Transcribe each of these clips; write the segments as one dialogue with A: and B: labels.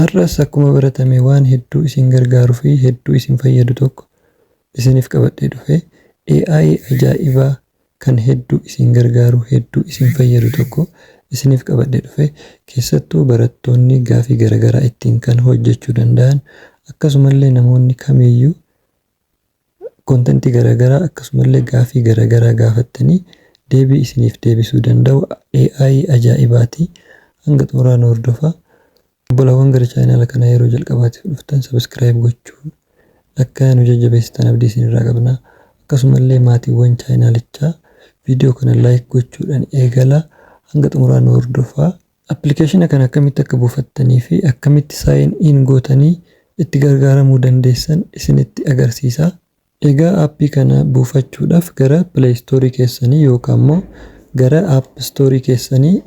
A: Har'as akkuma baratame waan hedduu isin gargaaruu fi hedduu isin fayyadu tokko isiniif qabadhee dhufe. AI ajaa'ibaa kan hedduu isin gargaaru hedduu isin fayyadu tokko isiniif qabadhee dhufe. Keessattuu barattoonni gaafii garaagaraa ittiin kan hojjechuu danda'an akkasumallee namoonni kamiyyuu kontentii garaagaraa akkasumallee gaafii garaagaraa gaafattanii deebii isiniif deebisuu danda'u AI ajaa'ibaati. Hanga xumuraan hordofaa. Obbolawwan gara chaanaala kanaa yeroo jalqabaatiif dhuftan subscribe gochuun akka nu jajjabeessitan abdii isinirraa qabna. Akkasumallee maatiiwwan chaanaalichaa viidiyoo kana like gochuudhaan eegala. Hanga xumuraan hordofaa. Appilikeeshina kana akkamitti akka buufattanii fi akkamitti sign in gootanii itti gargaaramuu dandeessan isinitti agarsiisa. Egaa aappii kana buufachuudhaaf gara Play Store keessanii yookaan immoo gara App Store keessanii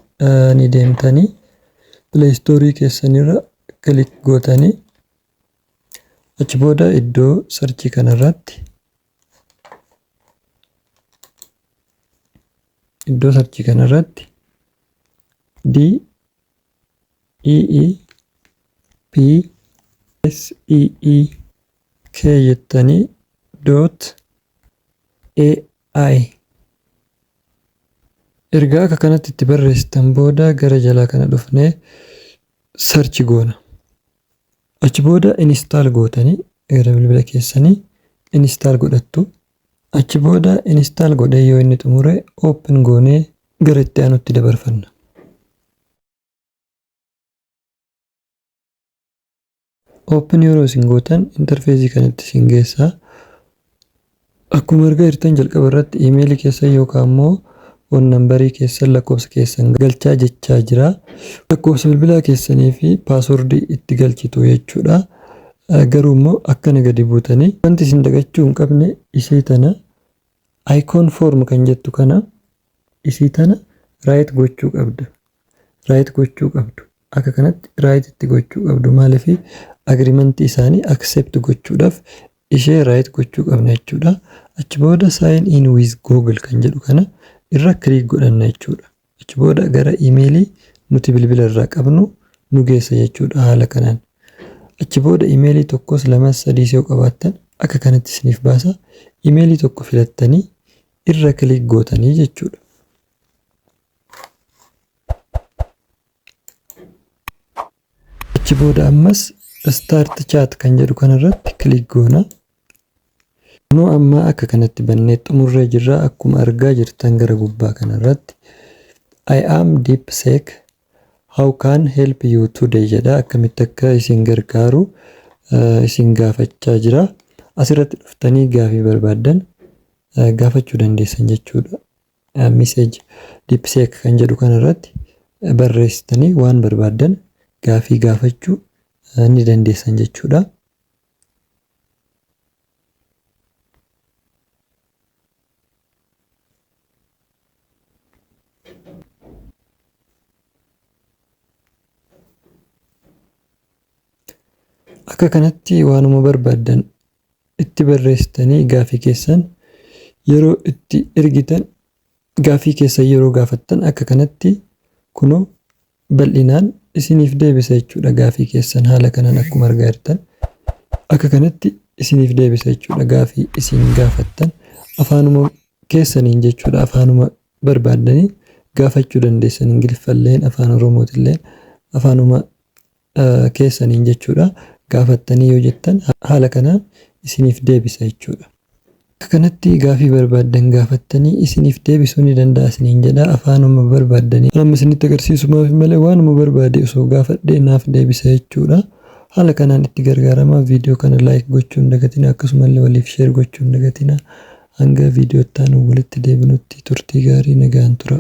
A: ni deemtanii Play Store keessanirra kilik gootanii achi booda iddoo sarchii kanarratti DEEPSEEK jettanii .ai ergaa akka kanatti itti barreessitan booda gara jalaa kana dhufnee sarchi goona. Achi booda install gootanii gara bilbila keessanii install godhattu. Achi booda install godhee yoo inni xumure open goonee gara itti aanutti dabarfanna. Open yeroo isin gootan interfeesii kanatti isin geessaa. Akkuma argaa jirtan jalqaba irratti iimeelii keessan yookaan immoo foon nambarii keessan lakkoofsa keessan galchaa jechaa jira. Lakkoofsa bilbilaa keessanii fi paaswordii itti galchitu jechuudha. Garuu immoo akkana gadi buutanii wanti isin dagachuu hin qabne isii tana icon form kan jettu kana isii tana right gochuu qabdu. Akka kanatti right itti gochuu qabdu. Maaliif agreementii isaanii accept gochuudhaaf ishee right gochuu qabna jechuudha. Achi booda sign in with Google kan jedhu kana irra click godhanna jechuudha. Achi booda gara iimeelii nuti bilbila irraa qabnu nu geessa jechuudha haala kanaan. Achi booda iimeelii tokkos lamas sadiis yoo qabaattan akka kanatti isiniif baasa. Iimeelii tokko filattanii irra click gootanii jechuudha. Achi booda ammas start chat kan jedhu kanarratti click goona. Nu amma akka kanatti bannee xumurree jirra. Akkuma argaa jirtan gara gubbaa kanarratti I am DeepSeek how can help you today jedha. Akkamitti akka isin gargaaru isin gaafachaa jira. Asirratti dhuftanii gaafii barbaaddan gaafachuu dandeessan jechuudha. Message DeepSeek kan jedhu kanarratti barreessitanii waan barbaaddan gaafii gaafachuu ni dandeessan jechuudha. Akka kanatti waanuma barbaaddan itti barreessitanii gaafii keessan yeroo itti ergitan gaafii keessan yeroo gaafattan akka kanatti kunoo bal'inaan isiniif deebisa jechuudha. Gaafii keessan haala kanaan akkuma argaa jirtan akka kanatti isiniif deebisa jechuudha. Gaafii isin gaafattan afaanuma keessaniin jechuudha. Afaanuma barbaaddanii gaafachuu dandeessan. Ingiliffalleen afaan Oromootilleen afaanuma keessaniin jechuudha. Gaafattanii yoo jettan haala kanaan isiniif deebisa jechuudha. Akka kanatti gaafii barbaaddan gaafattanii isiniif deebisuu ni danda'a isiniin jedha. Afaanuma barbaaddanii amma isinitti agarsiisumaaf malee waanuma barbaade osoo gaafadhee naaf deebisa jechuudha. Haala kanaan itti gargaaramaa. Viidiyoo kana like gochuu hin dagatina. Akkasumallee waliif share gochuu hin dagatina. Hanga viidiyoo itti aanu walitti deebinutti turtii gaarii nagaan tura.